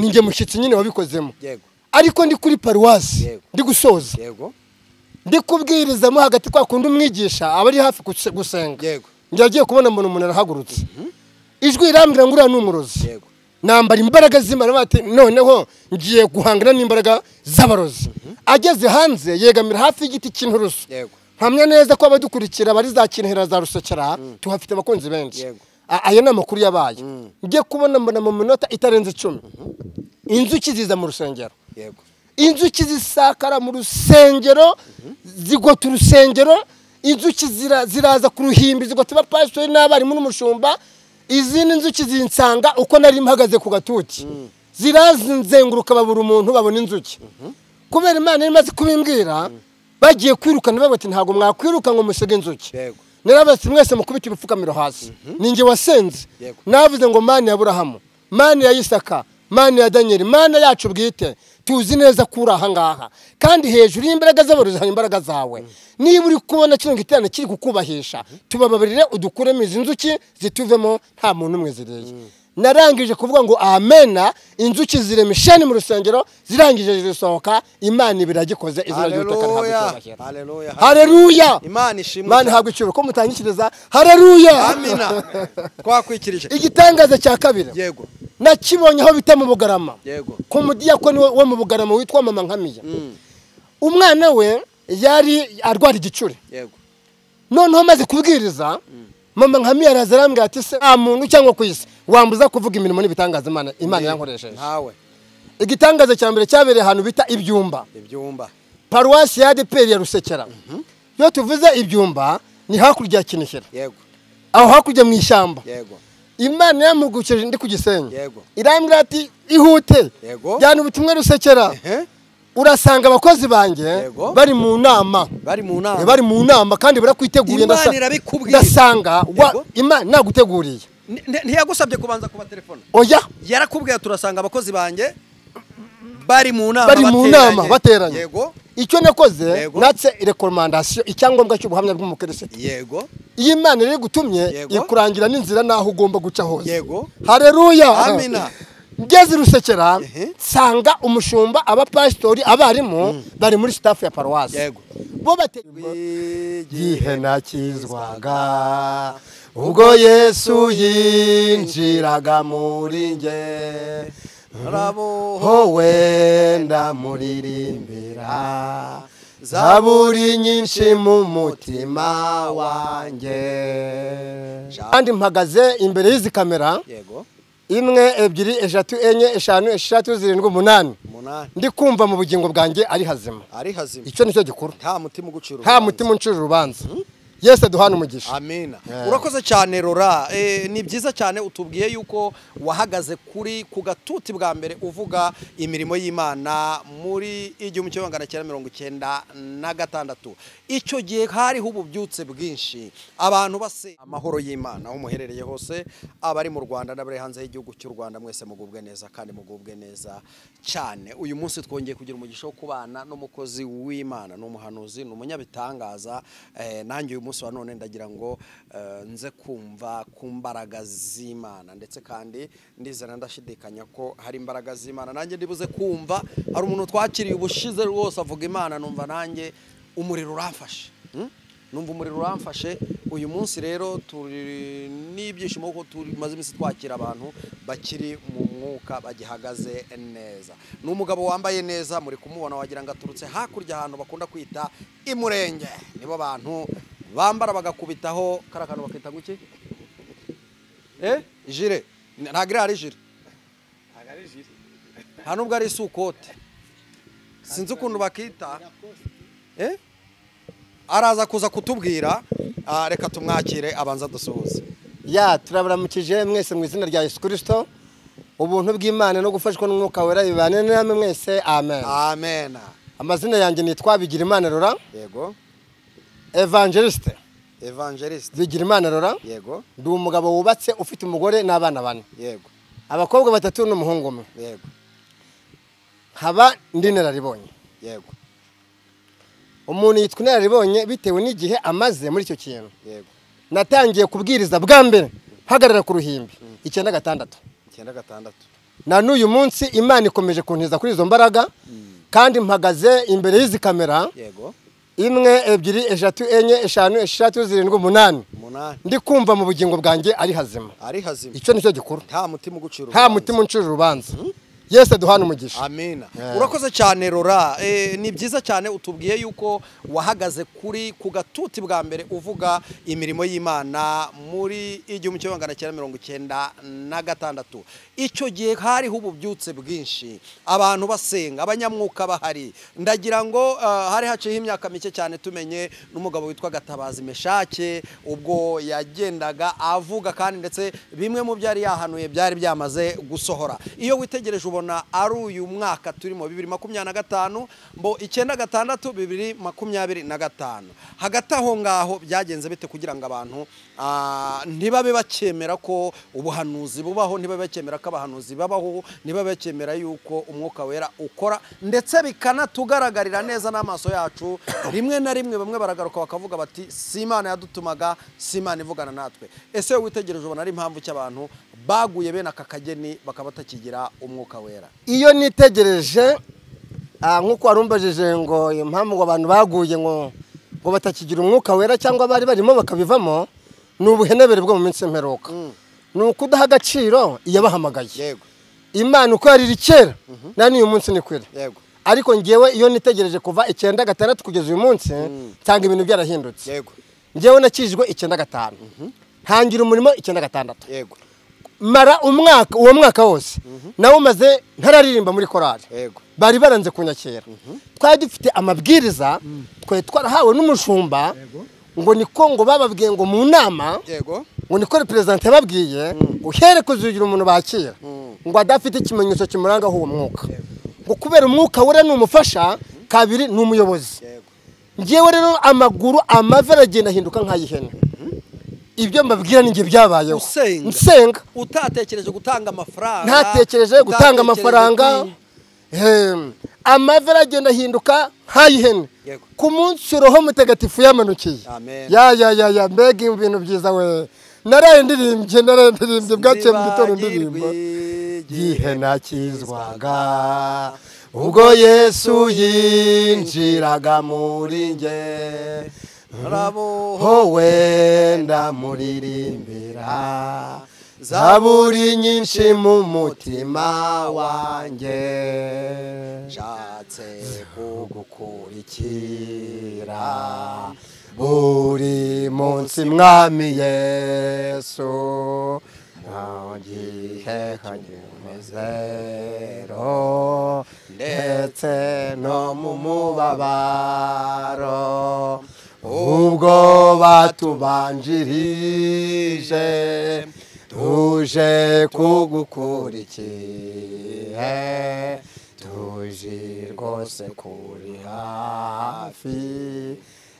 ninjye mushyitsi nyine wabikozemo yego ariko ndi kuri paruwasi Yego. ndi gusoza yego ndi kubwirizamo hagati kwa kundi umwigisha abari hafi gusenga yego ngiye kubona umuntu arahagurutse ijwi irambira ngo uriya n'umurozi yego nambara imbaraga z'Imana bati noneho ngiye guhangana n'imbaraga z'abarozi ageze hanze yegamira hafi y'igiti cy'inturusu yego hamwe neza ko abadukurikira bari za Kinihira za Rusekera tuhafite abakunzi benshi Yego. ayo ni amakuru yabaye ngiye kubona mbona mu minota itarenze 10 inzuki ziza mu rusengero yego inzuki zisakara mu rusengero zigota urusengero inzuki ziraza ku ruhimbi zigota abapasitori n'abarimu n'umushumba izindi nzuki zinsanga uko nari mpagaze ku gatuti zirazenguruka babura umuntu babona inzuki kubera Imana imaze kubimbwira bagiye kwirukana babati ntago mwakwiruka ngo musige inzuki yego narabase mwese mukubita ibipfukamiro hasi ninjye wasenze Yego. navuze ngo Mana ya Aburahamu Mana ya Isaka Mana ya Daniel Mana yacu bwite tuzi neza kuri aha ngaha kandi hejuru y'imbaraga z'abarozi hari imbaraga zawe niba uri kubona kino giterane kiri kukubahisha tubababarire udukuremo izi nzuki zituvemo nta muntu umwe ziriye narangije kuvuga ngo amena inzuki ziremeshani mu rusengero zirangije zisohoka Imana ibiragikoze izina ry'ubutaka haleluya haleluya haleluya Imana ishimwe Imana habwe icyubahiro ko mutangikiriza haleluya amina twakwikirije igitangaza cya kabiri yego nakibonye aho bita mu Bugarama yego ku mudiyakoni wo mu Bugarama witwa Mama Nkamiya umwana we yari arwara igicuri yego noneho maze kubwiriza Mama Nkamiya araza arambwira ati se nta muntu cyangwa ku isi wambuza kuvuga imirimo n'ibitangaza Imana yankoresheje ntawe igitangaza cya mbere cyabereye ahantu bita ibyumba paruwasi ya ADPR ya Rusekera iyo tuvuze ibyumba ni hakurya ya Kinihira yego aho hakurya mu ishyamba yego Imana yamugukije ndi ku Gisenyi yego irambwira ati ihute yego jyana ubutumwa Rusekera urasanga abakozi banjye bari mu nama bari mu nama kandi barakwiteguye ndasanga Imana naguteguriye ntiyagusabye kubanza kuba telefone oya yarakubwiye turasanga abakozi banjye bari mu nama bateranye yego icyo nakoze natse recommandation icyangombwa cy'ubuhamya bw'umukristo yego iyi Imana iri gutumye ikurangira n'inzira naho ugomba guca hose yego haleluya amina ngeze Rusekera sanga umushumba abapasitori abarimu bari muri staff ya paruwasi yego bo gihe nakizwaga ubwo Yesu yinjiraga muri nge rabo wenda muririmbira zaburi nyinshi mu mutima wanjye kandi mpagaze imbere y'izi kamera yego imwe ebyiri eshatu enye eshanu eshatu zirindwi umunani ndi kumva mu bugingo bwanjye ari hazima icyo nicyo gikuru nta mutima uncira urubanza Yesu duhana umugisha amina urakoze cyane Rora ni byiza cyane utubwiye yuko wahagaze ku gatuti bwa mbere uvuga imirimo y'Imana muri 1996 icyo gihe hariho ububyutse bwinshi abantu base amahoro y'Imana aho muherereye hose abari mu Rwanda n'abari hanze y'igihugu cy'u Rwanda mwese mugubwe neza kandi mugubwe neza cyane uyu munsi twongeye kugira umugisha wo kubana n'umukozi w'Imana n'umuhanuzi n'umunyabitangaza nanjye uyu munsi wa none ndagira ngo nze kumva ku mbaraga z'Imana ndetse kandi ndizera ndashidikanya ko hari imbaraga z'Imana nanjye ndibuze kumva hari umuntu twakiriye ubushize rwose avuga Imana numva nanjye umuriro uramfashe numva umuriro uramfashe uyu munsi rero turi n'ibyishimo ko tumaze iminsi twakira abantu bakiri mu mwuka bagihagaze neza n'umugabo wambaye neza muri kumubona wagira ngo aturutse hakurya ahantu bakunda kwita imurenge nibo bantu bambara bagakubitaho karakano bakita nguki jire ntagira ari jire nta nubwo ari sukote sinzi ukuntu bakita araza kuza kutubwira reka tumwakire abanza dusuhuze turabaramukije mwese mu izina rya Yesu Kristo ubuntu bw'Imana no gufashwa n'umwuka wera bibane namwe mwese amen amen amazina yanjye nitwa Bigirimana Rora yego Evangeliste Bigirimana Rora yego ndi umugabo wubatse ufite umugore n'abana bane yego abakobwa 3 n'umuhungu umwe yego haba ndi nararibonye yego umuntu yitwa nararibonye bitewe n'igihe amaze muri icyo kintu yego natangiye kubwiriza bwa mbere hagarara ku ruhimbi 96 na n'uyu munsi Imana ikomeje kuntiza kuri izo mbaraga kandi mpagaze imbere y'izi kamera yego 1 2 3 4 5 6 7 8 ndi kumva mu bugingo bwanjye ari hazima icyo nicyo gikuru nta mutima uncira urubanza Yesu duhana umugisha. Amina. Urakoze cyane Rora. Ni byiza cyane utubwiye yuko wahagaze kuri ku gatuti bwa mbere uvuga imirimo y'Imana muri 1996. Icyo gihe hariho ububyutse bwinshi, abantu basenga, abanyamwuka bahari. Ndagira ngo hari haciye imyaka mike cyane tumenye n'umugabo witwa Gatabazi Meshake ubwo yagendaga avuga kandi ndetse bimwe mu byari yahanuye byari byamaze gusohora. Iyo witegereje ubona ari uyu mwaka turimo 2025 mbo 96 2025 hagati aho ngaho byagenze bite kugira ngo abantu ntibabe bakemera ko ubuhanuzi bubaho, ntibabe bakemera ko abahanuzi babaho, ntibabe bakemera yuko umwuka wera ukora ndetse bikanatugaragarira neza n'amaso yacu rimwe na rimwe bamwe baragaruka bakavuga bati si Imana yadutumaga, si Imana ivugana natwe. Ese witegereje ubona ari impamvu cy'abantu baguye bene aka kageni bakaba batakigira umwuka wera? Iyo nitegereje nkuko warumbajije ngo impamvu ngo abantu baguye ngo batakigira umwuka wera cyangwa bari barimo bakabivamo, n'ubuhenebere bwo mu minsi mperuka. Nuko udaha agaciro iyabahamagaye. Yego. Imana uko yari kera nani uyu munsi ni kwira. Yego. Ariko ngewe iyo nitegereje kuva 96 kugeza uyu munsi cyangwa ibintu byarahindutse. Yego. Ngewe nakijwe 95. Hangira umurimo 96. Yego. Mara umwaka uwo mwaka wose nawo maze ntararirimba muri korali. Yego. Bari baranze kunyakera. Twari dufite amabwiriza twe twarahawe n'umushumba ngo niko ngo bababwiye ngo mu nama. Yego. Ngo niko represent yababwiye uhere kuzugira umuntu bakira ngo adafite ikimenyetso kimuranga ho umwuka. Ngo kubera umwuka wera n'umufasha kabiri n'umuyobozi. Ngiyewe rero amaguru amavera agenda hinduka nk'ayihene. Ibyo mbabwira ninge byabayeho. Nsenga utatekereje gutanga amafaranga. Ntatekereje gutanga amafaranga. Amavera agenda hinduka nk'ayihene. Ku munsi roho mutagatifu yamanukiye. Ya mbega ibintu byiza we. Naraye ndirimbye bwace mu gitondo ndirimba. Gihe nakizwaga ubwo Yesu yinjiraga muri nge. Rabo wenda muririmbira zaburi nyinshi mu mutima wanjye. Nshatse kugukurikira buri munsi mwami Yesu. Ngihe hanyumezero ndetse no mu mubabaro ubwo batubanjirije tuje kugukurikira tuje rwose kuri hafi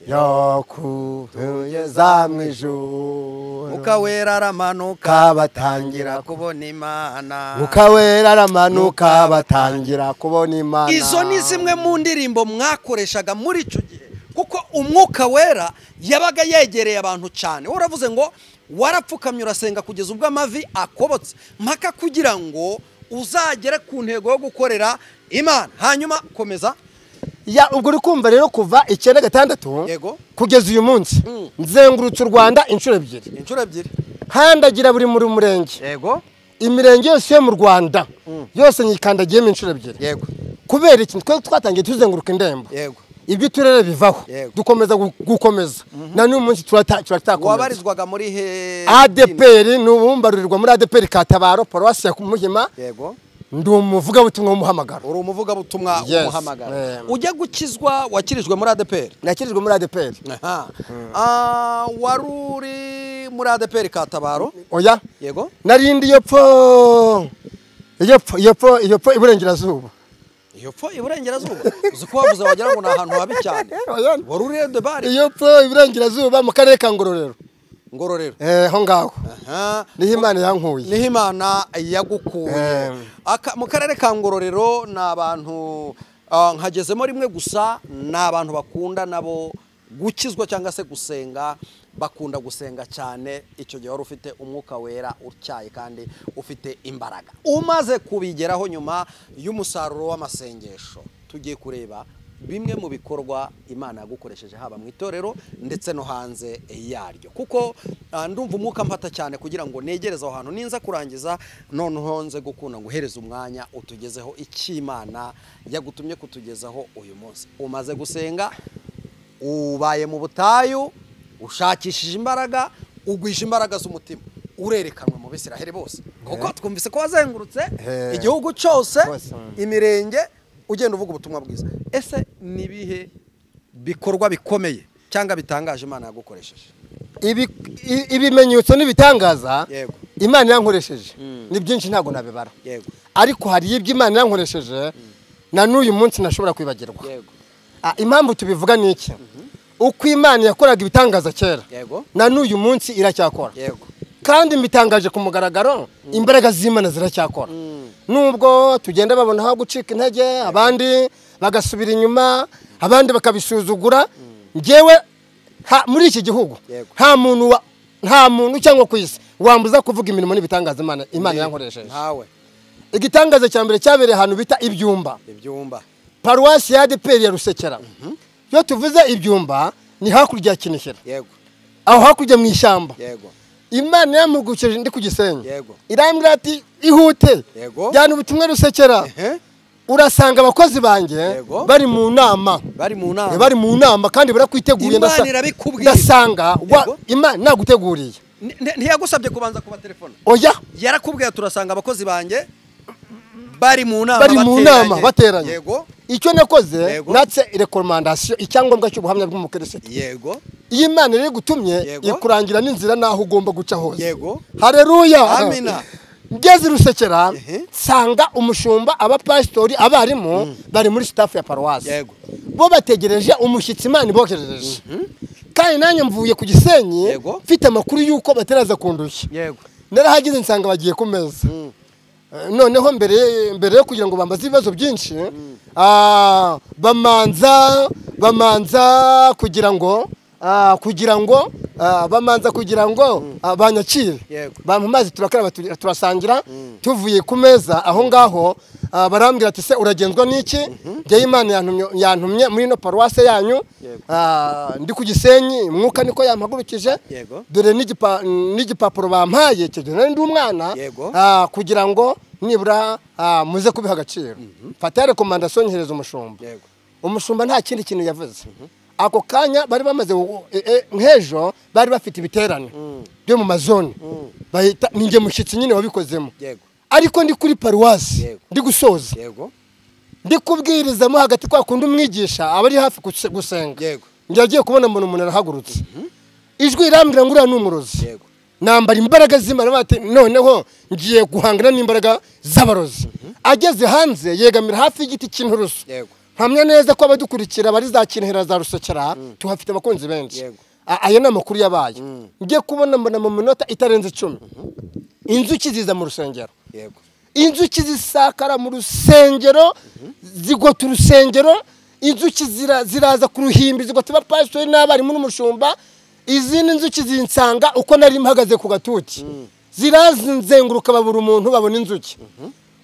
yo kugeza mu ijuru. Ukawera aramanuka batangira kubona Imana. Ukawera aramanuka batangira kubona Imana. Izo ni zimwe mu ndirimbo mwakoreshaga muri icyo gihe kuko umwuka wera yabaga yegereye abantu cyane. Uravuze ngo warapfukamye urasenga kugeza ubwo amavi akobotse mpaka kugira ngo uzagere ku ntego yo gukorera Imana. Hanyuma komeza. Ya ubwo uri kumva rero kuva 96 Yego. Kugeza uyu munsi nzengurutse u Rwanda inshuro ebyiri. Handagira buri muri murenge. Yego. Imirenge yose yo mu Rwanda yose nyikandagiyemo inshuro ebyiri. Yego. Kubera iki twatangiye tuzenguruka indembo. Yego. Ibyo turere bivaho dukomeza gukomeza na n'uyu munsi turatakomeza. Wabarizwaga muri he? ADPR n'ubumbarurirwa muri ADPR Katabaro Paruwasi ya Muhima. Yego. Ndi umuvuga butumwa w'umuhamagaro. Uri umuvuga butumwa w'umuhamagaro. Ujya gukizwa wakirijwe muri ADPR? Nakirijwe muri ADPR. Waruri muri ADPR Katabaro? Oya. Yego. Narindi yopfo iburengerazuba. Yopfo iburengerazuba. Uzuko wavuze wagira ngo na ahantu habi cyane. Waruri ADPR? Yopfo iburengerazuba mu karere ka Ngororero. Ngororero. Ho ngaho. Niho Imana yankuye. Niho Imana yagukuye. Mu karere ka Ngororero n'abantu nkagezemo rimwe gusa n'abantu bakunda nabo gukizwa cyangwa se gusenga bakunda gusenga cyane icyo gihe wari ufite umwuka wera utyaye kandi ufite imbaraga. Umaze kubigeraho nyuma y'umusaruro w'amasengesho, tugiye kureba bimwe mu bikorwa Imana yagukoresheje haba mu itorero ndetse no hanze yaryo, kuko ndumva umwuka mpata cyane kugira ngo negereze aho hantu. Ninza kurangiza noneho nze gukunda guhereza umwanya utugezeho icy'Imana yagutumye kutugezaho uyu munsi. Umaze gusenga, ubaye mu butayu, ushakishije imbaraga, ugwisha imbaraga z'umutima, urerekanwe mu Bisiraheli bose, kuko twumvise ko wazengurutse igihugu cyose, imirenge, ugenda uvuga ubutumwa bwiza. Ese nibihe bikorwa bikomeye cyangwa bitangaje Imana yagukoresheje? Ibimenyetso n'ibitangaza Imana yankoresheje ni byinshi ntago nabibara, ariko hari ibyo Imana yankoresheje na n'uyu munsi nashobora kwibagirwa. Impamvu tubivuga ni iki? Uko Imana yakoraga ibitangaza kera na n'uyu munsi iracyakora, kandi mbitangaje ku mugaragaro, imbaraga z'Imana ziracyakora. Nubwo tugenda babona aho gucika intege, abandi bagasubira inyuma, abandi bakabisuzugura, ngewe muri iki gihugu nta muntu cyangwa ku isi wambuza kuvuga imirimo n'ibitangaza Imana yankoresheje. Igitangaza cya mbere cyabereye ahantu bita Ibyumba, paruwasi ya ADEPR ya Rusekera. Iyo tuvuze Ibyumba ni hakurya ya Kinihira, aho hakurya mu ishyamba. Imana yamugukije ndi ku Gisenyi, irambwira ati ihute jyana ubutumwa Rusekera, urasanga abakozi banjye bari mu nama kandi barakwiteguye. Ndasanga Imana naguteguriye. Ntiyagusabye kubanza kuba telefone? Oya, yarakubwiye turasanga abakozi banjye bari mu nama bateranye. Icyo nakoze natse recommandation, icyangombwa cy'ubuhamya bw'umukristo. Iyi Imana iri gutumye ikurangira n'inzira naho ugomba guca hose. Haleluya, amina. Ngeze Rusekera, sanga umushumba, abapastori, abarimu bari muri staff ya paruwasi, bo bategereje umushyitsi Imana ibokerereje. Kandi nanjye mvuye ku Gisenyi mfite amakuru yuko bateraza kundushya. Narahageze nsanga bagiye ku meza. Noneho mbere yo kugira ngo bambaze ibibazo byinshi, bamanza kugira ngo banyakire, bampa amazi turakaraba turasangira. Tuvuye ku meza aho ngaho barambwira ati se uragenzwa n'iki? Ngewe Imana yantumye muri no paruwase yanyu, ndi ku Gisenyi, mwuka niko yampagurukije, dore n'igipapuro bampaye cyo ndi umwana, kugira ngo nibura muze kubiha agaciro. Fata recommandation nyihereza umushumba. Umushumba nta kindi kintu yavuze. Ako kanya bari bamaze nk'ejo bari bafite ibiterane byo mu mazone, bahita ninge mushyitsi nyine wabikozemo. Ariko ndi kuri paruwasi ndi gusoza, ndi kubwirizamo hagati kwa kundi umwigisha abari hafi gusenga. Ngiye kubona umuntu arahagurutse, ijwi irambira ngo uriya n'umurozi. Nambara imbaraga z'Imana, bati noneho ngiye guhangana n'imbaraga z'abarozi. Ageze hanze yegamira hafi y'igiti cy'inturusu. Hamya neza ko abadukurikira bari za Kinihira za Rusekera tuhafite abakunzi benshi. Aya ni amakuru yabaye. Ngiye kubona mbona mu minota itarenze 10 inzuki ziza mu rusengero. Inzuki zisakara mu rusengero, zigota urusengero. Inzuki ziraza ku ruhimbi, zigota abapastori n'abarimu n'umushumba. Izindi nzuki zinsanga uko nari mpagaze ku gatuti, zirazenguruka babura umuntu babona inzuki.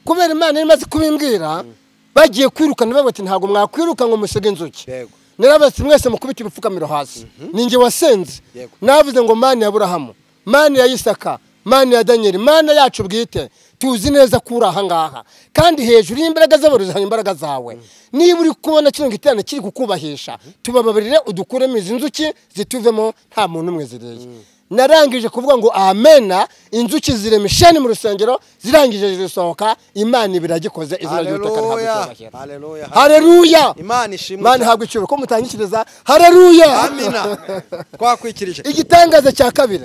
Kubera Imana imaze kubimbwira, bagiye kwirukana babati ntago mwakwiruka ngo musige inzuki. Narabase mwese mukubita ibifukamiro hasi. Ninge wasenze, navuze ngo Mana ya Aburahamu, Mana ya Isaka, Mana ya Daniel, Mana yacu bwite, tuzi neza kuri aha ngaha, kandi hejuru y'imbaraga z'abarozi hari imbaraga zawe. Niba uri kubona kino giterane kiri kukubahisha, tubababarire udukuremo izi nzuki zituvemo nta muntu umwe ziriye. Narangije kuvuga ngo amena, inzuki ziremeshane mu rusengero, zirangije zisohoka. Imana ibiragikoze, izina ry'ubutaka ntabwo. Haleluya, haleluya. Imana ishimwe, Imana habwe icyubahiro ko mutangikiriza. Haleluya, amina. Twakwikirije igitangaza cya kabiri.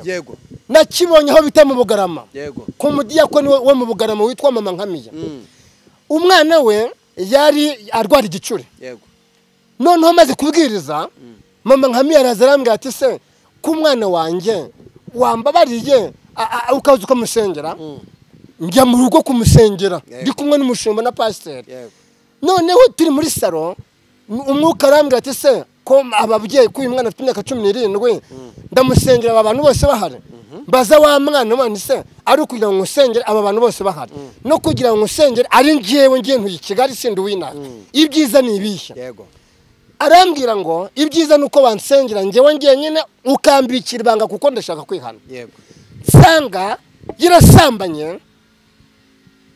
Nakibonye aho bita mu Bugarama, ku mudiyakoni wo mu Bugarama witwa Mama Nkamiya. Umwana we yari arwara igicuri. Noneho amaze kubwiriza, Mama Nkamiya araza arambwira ati se ku mwana wanjye wambabariye ukaza ukamusengera. Njya mu rugo kumusengera ndi kumwe n'umushumba na pasiteri. Noneho turi muri salo, umwuka arambwira ati se ko ababyeyi ko uyu mwana afite imyaka 17 ndamusengera aba bantu bose bahari mbaza wa mwana none se ari kugira ngo usengere aba bantu bose bahari no kugira ngo usengere ari ngiyewe ngiye ntuye Kigali sindi wina ibyiza ni ibishya yego arambwira ngo ibyiza nuko bansengera ngewe ngiye nyine ukambikira ibanga kuko ndashaka kwihana yego sanga girasambanye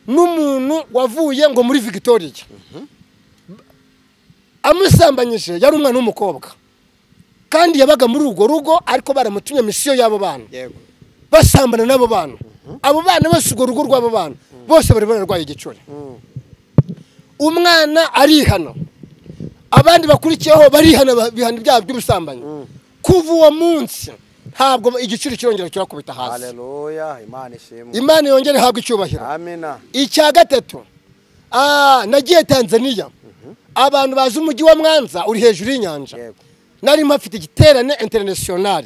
n'umuntu wavuye ngo muri Victoria amusambanyije yari umwana w'umukobwa kandi yabaga muri urwo rugo ariko baramutumye misiyo y'abo bana yego basambana n'abo bana abo bana bose urwo rugo rw'abo bana bose bari bararwaye igicuri umwana arihana abandi bakurikiyeho barihana bihana ibyaha by'ubusambanyi kuva uwo munsi ntabwo igicuri kirongera kirakubita hasi haleluya imana ishimwe imana yongere habwe icyubahiro amina icya gatatu nagiye Tanzania abantu bazi umujyi wa Mwanza uri hejuru y'inyanja nari mpafite igiterane international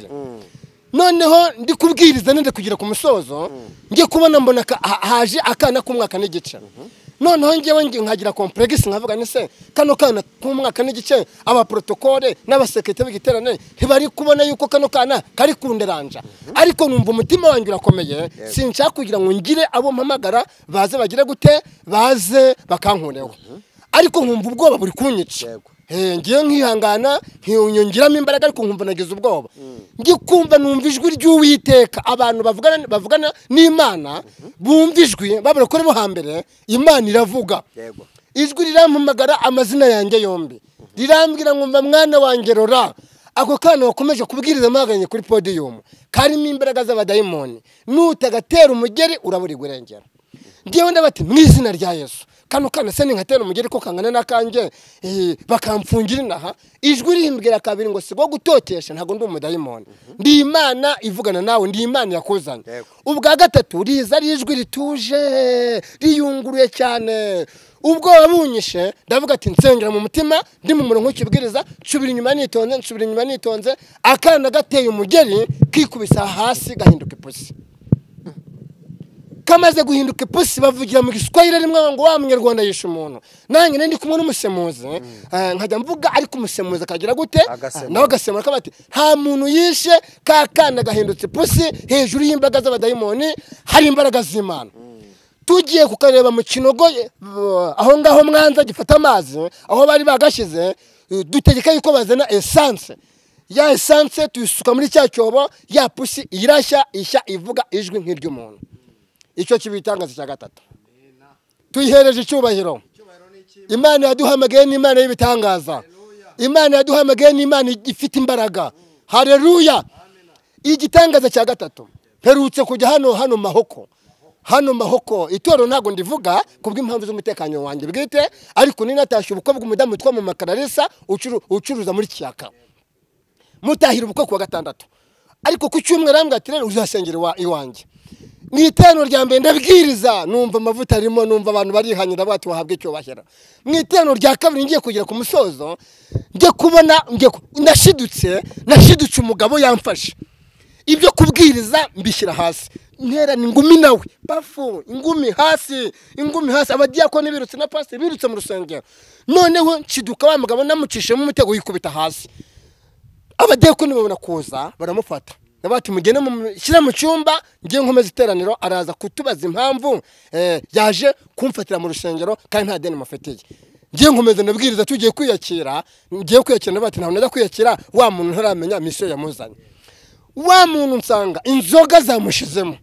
noneho ndi kubwiriza nende kugira ku musozo ngiye kubona mbona haje akana k'umwaka n'igice noneho ngewe nkagira complex nkavuga nise kano kana k'umwaka n'igice aba protocole n'abasekete b'igiterane ntibari kubona yuko kano kana kari kunderanja ariko numva umutima wanjye urakomeye sinshaka kugira ngo ngire abo mpamagara baze bagire gute baze bakankureho ariko nkumva ubwoba buri kunyica ngiye nkihangana nkiyongiramo imbaraga ariko nkumva nagize ubwoba ngikumva numva ijwi ry'Uwiteka abantu bavugana n'Imana bumva ijwi babarekore bo hambere Imana iravuga ijwi rirampamagara amazina yanjye yombi rirambwira ngo mwana wanjye Rora ako kana wakomeje kubwiriza amaganye kuri podium karimo imbaraga z'abadayimoni nutagatera umugeri uraburirwa irengera ngiye ndabati mu izina rya Yesu kano kana se nkatera umugeri ko kangana nakanje bakamfungira inaha ijwi rimbwira kabiri ngo sigo gutokesha ntago ndi umudayimoni ndi Imana ivugana nawe ndi Imana yakuzanye ubwa gatatu riza rijwi rituje riyunguruye cyane ubwo wabunyishe ndavuga ati nsengera mu mutima ndi mu murongo cyibwiriza nsubira inyuma nitonze akana gateye umugeri kikubisa hasi gahinduka ipusi kamaze guhinduka ipusi bavugira mu giswahili rimwe ngo wa munyarwanda yishe umuntu nanjye ndi kumwe n'umusemuzi nkajya mvuga ariko umusemuzi akagira gute nawe agasemura kabati nta muntu yishe kakana gahindutse ipusi hejuru y'imbaraga z'abadayimoni hari imbaraga z'Imana tugiye kukareba mu Kinogo aho ngaho Mwanza gifata amazi aho bari bagashize dutegeka yuko bazana essence ya essence tuyisuka muri cya cyobo ya pusi irashya ishya ivuga ijwi nk'iry'umuntu icyo kibitangaza cya gatatu tuyihereje icyubahiro Imana yaduhamagaye ni Imana y'ibitangaza Imana yaduhamagaye ni Imana ifite imbaraga haleluya igitangaza cya gatatu perutse kujya hano mahoko itoro ntago ndivuga kubw'impamvu z'umutekano wanjye bwite ariko ni natashe ubukwe bw'umudamu twa mu Makararisa ucuruza muri Kiyaka mutahira ubukwe kwa gatandatu ariko ku cyumweru ambwa ati rero uzasengera iwanjye mwiteno rya mbere ndabwiriza numva amavuta arimo numva abantu barihanyira bati wahabwe icyo bashyira mwiteno rya kabiri ngiye kugira ku musozo ngiye kubona ndashidutse umugabo yamfashe ibyo kubwiriza mbishyira hasi ntera ingumi nawe bafu ingumi hasi abadiyakoni birutse na pastor birutse mu rusengero noneho nshiduka wa mugabo namucishe mu mutego yikubita hasi abadiyakoni babona kuza baramufata nabati mugene mushyira mu cyumba ngiye nkomeza iteraniro araza kutubaza impamvu yaje kumfatira mu rusengero kandi nta deni mufitiye ngiye nkomeza nabwiriza tugiye kwiyakira nabati ntaho najya kwiyakira wa muntu ntaramenya misiyo yamuzanye wa muntu nsanga inzoga zamushizemo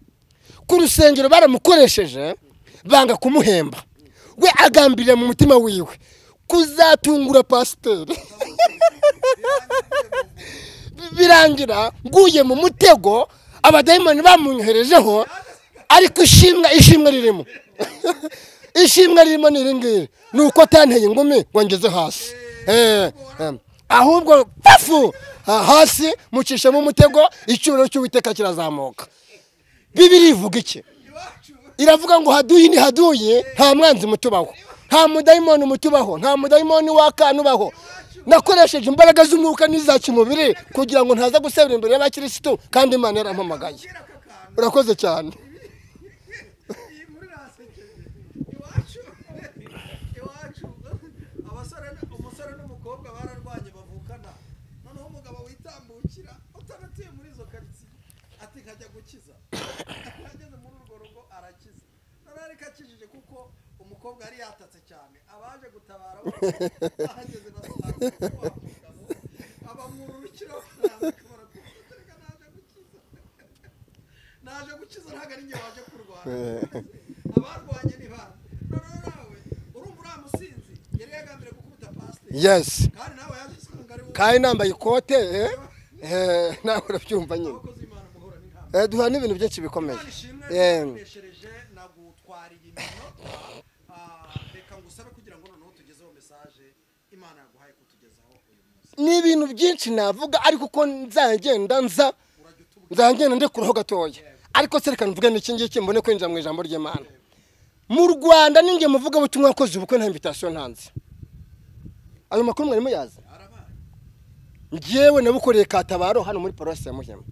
ku rusengero baramukoresheje banga kumuhemba we agambirira mu mutima wiwe kuzatungura pasiteri birangira nguye mu mutego abadayimoni bamunyoherejeho ariko ishimwe ririmo ishimwe ririmo niringire nuko tanteye ingumi ngo ngeze hasi ahubwo pafu hasi mucisha mu mutego icyubiro cy'Uwiteka kirazamuka Bibiri ivuga iki iravuga ngo haduyi ni haduyi nta mwanzi mutubaho nta mudayimoni mutubaho nta mudayimoni wakanubaho nakoresheje imbaraga z'umwuka n'izacimubiri kugira ngo ntaza gusebera imbere y'abakirisitu kandi Imana yarampamagaye urakoze cyane gukiza ageze muri urwo rugo arakiza none ariko akijije kuko umukobwa yari yatatse cyane abaje gutabara ahageze basanze abamururukira naje gukiza ntabwo ari njye waje kurwana abarwanye ni bande none nawe urumva uramusinzi yari yagambiriye gukubita pasiteri yes kandi nawe yaje kumugari kandi nambaye ikote nawe urabyumva nyine duha n'ibintu byinshi bikomeye neshereje nagutwariye iminota reka ngusabe kugira ngo noneho tugezeho message Imana yaguhaye kutugezaho uyu munsi ni ibintu byinshi navuga ariko uko nzagenda ndekuraho gatoya ariko se reka mvuge n'iki ngiki mbone kwinjira mu ijambo ry'Imana mu Rwanda ninge muvuga butumwa wakoze ubukwe nta invitation ntanze ayo makuru mwari muyazi ngewe nabukoreye Katabaro hano muri paroisse ya Muhima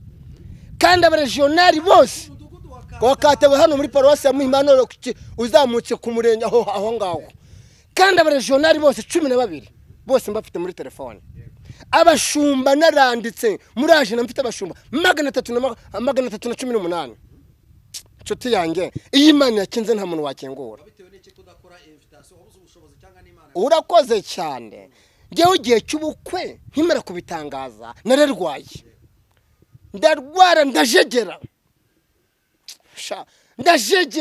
kandi abaregionari bose wakatawe hano muri paroisse ya Muhima no uzamutse ku murenge aho ngaho kandi abaregionari bose 12 bose mbafite muri telefone abashumba naranditse muraje namfite abashumba 318 nshuti yanjye iyi Imana yakinze nta muntu wakengura urakoze cyane ngewe ugiye cy'ubukwe nkimara kubitangaza nararwaye ndarwara ndajegera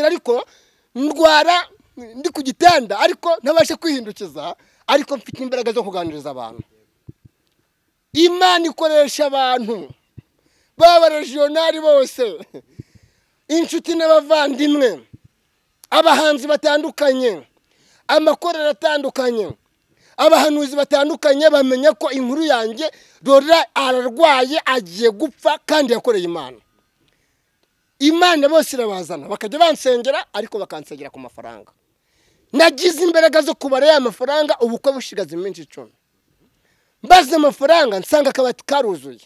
ariko ndwara ndi ku gitanda ariko ntabashe kwihindukiza ariko mfite imbaraga zo kuganiriza abantu Imana ikoresha abantu baba regionali bose inshuti n'abavandimwe abahanzi batandukanye amakorera atandukanye abahanuzi batandukanye bamenya ko inkuru yanjye Dora ararwaye agiye gupfa kandi yakoreye Imana bose irabazana bakajya bansengera ariko bakansengera ku mafaranga nagize imbaraga zo kubara ya mafaranga ubukwe bushigaze iminsi 10 mbaze amafaranga nsanga kabati karuzuye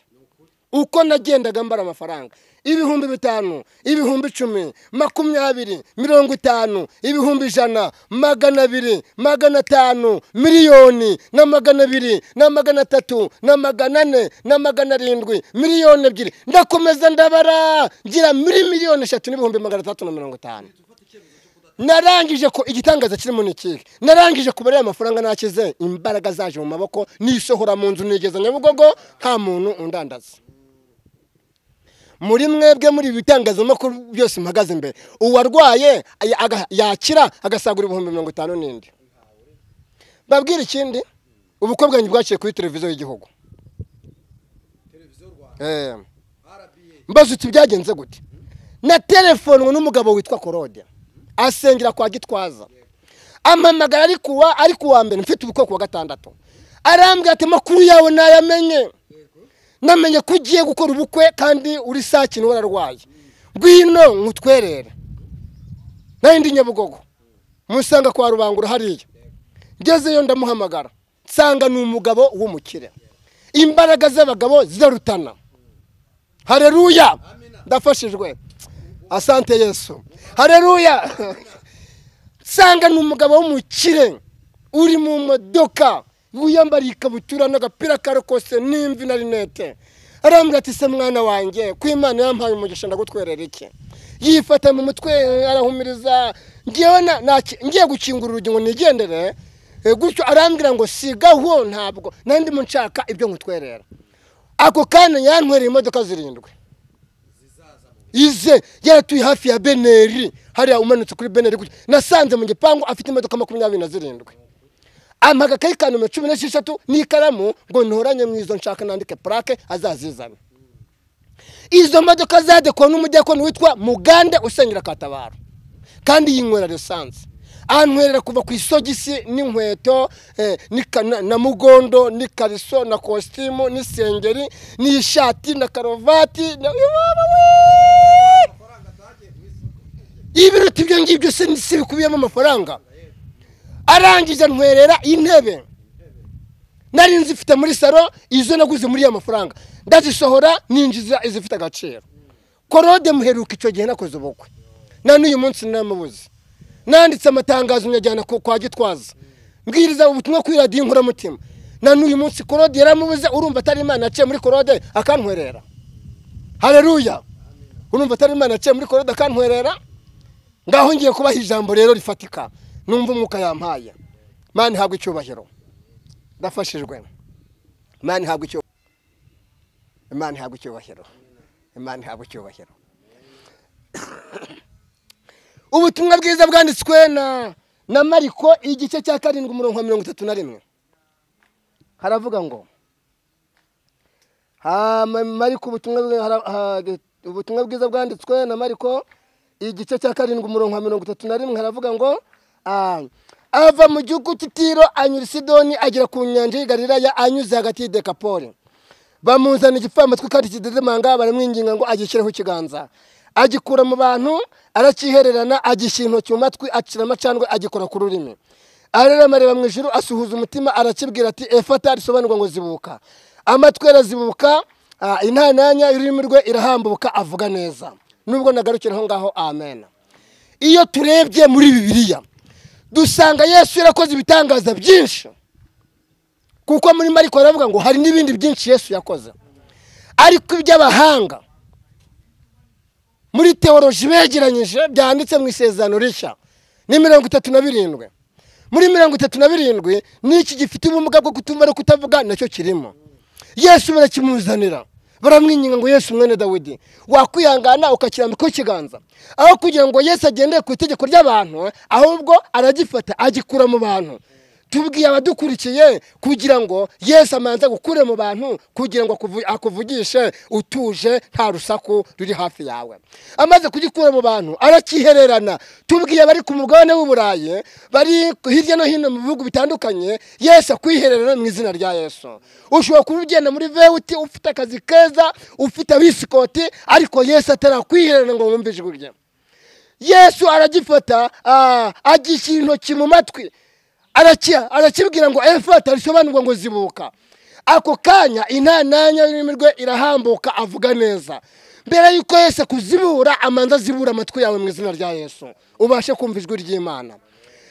uko nagendaga mbara amafaranga 5,000 10,000 20 50 100 200 500 miliyoni na 200 na 300 na 400 na 700 miliyoni 2 ndakomeza ndabara ngira miliyoni 3,350 narangije ko igitangaza kirimo n'ikiki narangije kubara amafaranga nakize imbaraga zaje mu maboko nisohora mu nzu nigeza Nyabugogo nta muntu undandaza muri mwebwe muri bitangaza makuru byose mpagaze imbere uwarwaye yakira agasagura 50 n'indi babwira ikindi ubukwe bwanyu bwaciye kuri televiziyo y'igihugu mbazo tibyagenze gute na telefone n'umugabo witwa Korode asengera kwa Gitwaza amamagara ari kuwa mbere mfite ubukwe kuwa gatandatu arambwira ati makuru yawe nayamenye namenye ko ugiye gukora ubukwe kandi uri saa kino wararwaye ngwino nkutwerere nandi Nyabugogo musanga kwa Rubangura hariya ngezeyo ndamuhamagara nsanga n'umugabo w'umukire imbaraga z'abagabo zirarutana haleluya ndafashijwe asante Yesu haleluya nsanga n'umugabo w'umukire uri mu modoka uyambara ikabutura n'agapira karokose n'imvi na rinete arambwira ati se mwana wanjye ko Imana yampaye umugisha ndagutwerera iki yifata mu mutwe arahumiriza ngiye gukingura urugi ngo nigendere gutyo arambwira ngo sigaho ntabwo nandi mu nshaka ibyo nkutwerera ako kana yantwereye imodoka 7 ize yaratuye hafi ya Beneri hariya umanutse kuri Beneri nasanze mu gipangu afite imodoka 27 amaga kai kanu 16 n'ikaramu ngo ntoranye mwizo nshaka nandike plaque azazizana izo modoka zade ko n'umujyakoni witwa Mugande usengera Katabaro kandi yinywera lisansi antwerera kuva ku isogisi n'inkweto na mugondo ni kariso na costume ni sengeri ni ishati na karovati ibiruti byo ngibyo se bikubiyemo amafaranga arangije ntwerera intebe nari nzifite muri salo izo naguze muri ya mafaranga ndazisohora ninjiza izifite agaciro Korode muheruka icyo gihe nakoze ubukwe nani uyu munsi namubuze nanditse amatangazo nyajyana kwa Gitwaza mbwiriza ubutumwa kuri radio Inkura Mutima nani uyu munsi Korode yaramubuze urumva atari Imana yaciye muri Korode akantwerera haleluya urumva atari Imana yaciye muri koroda kantwerera. Ngaho ngiye kubaha ijambo rero rifatika, numva umwuka yampaye. Imana ihabwe icyubahiro, ndafashijwe. Imana ihabwe icyubahiro, Imana ihabwe icyubahiro, Imana ihabwe icyubahiro. Ubutumwa bwiza bwanditswe na Mariko igice cya 7 umurongo wa 31. Haravuga ngo Mariko ubutumwa bwiza bwanditswe na Mariko igice cya 7 umurongo wa 31. Haravuga ngo ava mu gihugu cy'Itiro anyura Sidoni agera ku nyanja y'i Galilaya anyuze hagati y'Idekapoli. Bamuzana igipfamatwi kandi kidedemanga, baramwinginga ngo agishireho ikiganza. Agikura mu bantu arakihererana, agishyira intoki mu matwi, acira amacandwe, agikora ku rurimi. Ararema mu ijuru, asuhuza umutima, arakibwira ati efata, risobanurwa ngo zibuka. Amatwi arazibuka, intananya y'ururimi rwe irahambuka, avuga neza. Nubwo nagarukiraho ngaho, amen. Iyo turebye muri Bibiliya dusanga Yesu yarakoze ibitangaza byinshi, kuko muri Mariko aravuga ngo hari n'ibindi byinshi Yesu yakoze. Ariko iby'abahanga muri teoloji begeranyije byanditse mu Isezerano Rishya ni 37. Muri 37 n'iki gifite ubumuga bwo kutumva no kutavuga nacyo kirimo. Yesu barakimuzanira, baramwinginga ngo Yesu mwene Dawidi wakwihangana ukakirambika ikiganza. Aho kugira ngo Yesu agendeye ku itegeko ry'abantu, ahubwo aragifata agikura mu bantu. Tubwiye abadukurikiye kugira ngo Yesu amanza gukure mu bantu, kugira ngo akuvugishe utuje nta rusaku ruri hafi yawe. Amaze kugikura mu bantu arakihererana. Tubwiye bari ku mugabane w'Uburayi, bari hirya no hino mu bihugu bitandukanye, Yesu akwihererana mu izina rya Yesu. Ushobora kubigenda muri vewuti ufite akazi keza, ufite abisikoti, ariko Yesu atarakwihererana ngo wumve ijwi rye. Yesu aragifata, agishyira intoki mu matwi, arakibwira ngo efata, risobanurwa ngo zibuka. Ako kanya intananya y'ururimi rwe irahambuka, avuga neza. Mbere yuko Yesu kuzibura, amanza zibura amatwi yawe mu izina rya Yesu, ubashe kumva ijwi ry'Imana.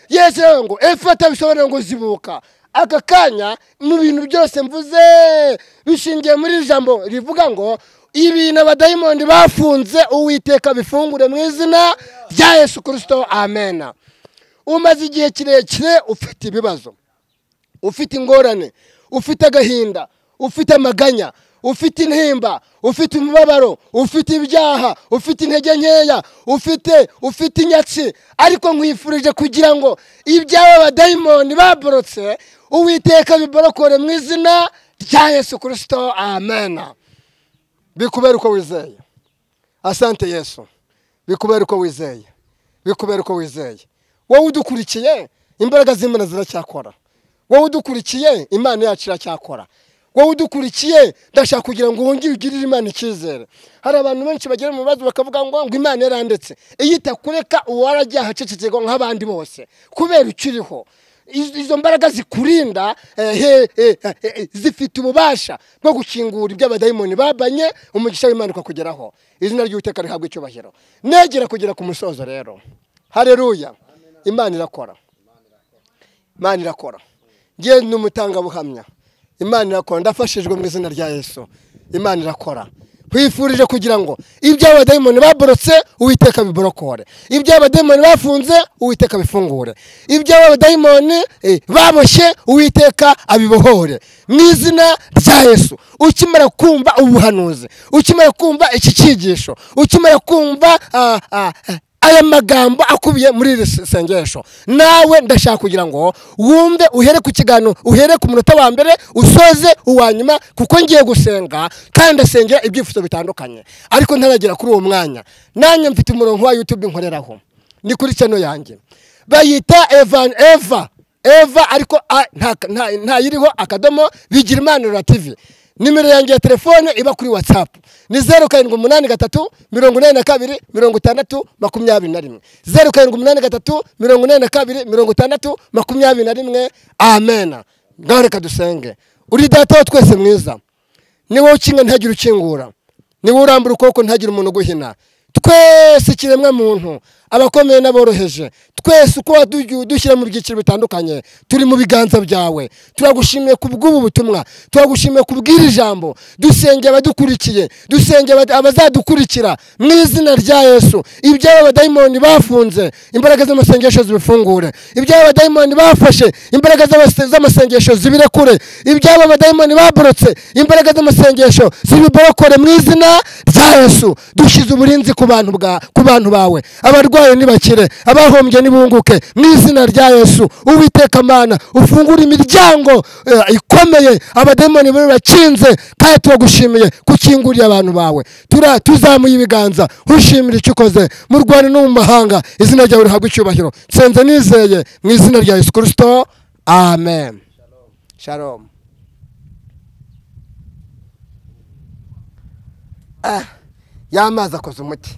Yesu rero ngo efata bisobanura ngo zibuka. Aka kanya mu bintu byose mvuze bishingiye muri ijambo rivuga ngo ibintu abadayimoni bafunze Uwiteka bifungure mu izina rya Yesu Kristo, amen. Umaze igihe kirekire ufite ibibazo, ufite ingorane, ufite agahinda, ufite amaganya, ufite intimba, ufite umubabaro, ufite ibyaha, ufite intege nkeya, ufite inyatsi, ariko nkwifurije kugira ngo ibyawe abadayimoni baborotse Uwiteka biborokore mu izina rya Yesu Kristo, amen. Bikubera uko wizeye. Asante Yesu. Bikubera uko wizeye. Bikubera uko wizeye. Wowe udukurikiye, imbaraga z'Imana ziracyakora. Wowe udukurikiye, Imana yacu iracyakora. Wowe udukurikiye, ndashaka kugira ngo wongere ugirire Imana icyizere. Hari abantu benshi bagera mu bibazo bakavuga ngo Imana yarandetse. Iyo itakureka uwarajya hacecekego nk'abandi bose, kubera ukiriho. Izo mbaraga zikurinda zifite ububasha bwo gukingura iby'abadayimoni babanye, umugisha w'Imana ukakugeraho. Izina ry'Uwiteka rihabwe icyubahiro. Negera kugera ku musozo rero. Haleluya. Imana irakora. Imana irakora. Ngiye n'umutanga buhamya. Imana irakora, ndafashijwe mu izina rya Yesu. Imana irakora. Kwifurije kugira ngo ibyo abadayimoni baborotse Uwiteka biborokore, ibyo abadayimoni bafunze Uwiteka bifungure, ibyo abadayimoni baboshye Uwiteka abibohore mu izina rya Yesu. Ukimara kumva ubuhanuzi, ukimara kumva iki cyigisho, ukimara kumva aya magambo akubiye muri iri sengesho, nawe ndashaka kugira ngo wumve, uhere ku kiganiro, uhere ku munota wa mbere, usoze uwanyuma, kuko ngiye gusenga kandi ndasengera ibyifuzo bitandukanye. Ariko ntaragera kuri uwo mwanya, nanjye mfite umurongo wa YouTube nkoreraho, ni kuri channel yanjye bayita Eva, ariko nta yiriho akadomo Bigirimana TV. Nimero yanjye ya telefone iba kuri WhatsApp ni 0783 42 60 21 0783 42 60 21. Amen. Ngaho reka dusenge. Uri data wa twese mwiza, ni wowe ukinga ntagira ukingura, ni wowe urambura ukuboko ntagira umuntu guhina. twese ikiremwa muntu abakomeye n'aboroheje twese uko dushyira mu byiciro bitandukanye turi mu biganza byawe. Turagushimiye ku bw'ubu butumwa, turagushimiye ku bw'iri jambo, dusengeye abadukurikiye, dusengeye abazadukurikira mu izina rya Yesu. Iby'aba badayimoni bafunze imbaraga z'amasengesho zibifungure, iby'aba badayimoni bafashe imbaraga z'amasengesho zibirekure, iby'aba badayimoni baborotse imbaraga z'amasengesho zibiborokore mu izina rya Yesu. Dushyize uburinzi ku bantu bawe, abarwaye nibakire, abahombye nibunguke mu izina rya Yesu. Uwiteka Mana, ufungura imiryango ikomeye abadayimoni bakinze, kandi turagushimiye gukingurira abantu bawe. Tuzamuye ibiganza ushimira icyo ukoze mu Rwanda no mu mahanga. Izina ryawe rihabwe icyubahiro, nsenze nizeye mu izina rya Yesu Kristo, amen. Shalom. Yamazi akoze umuti.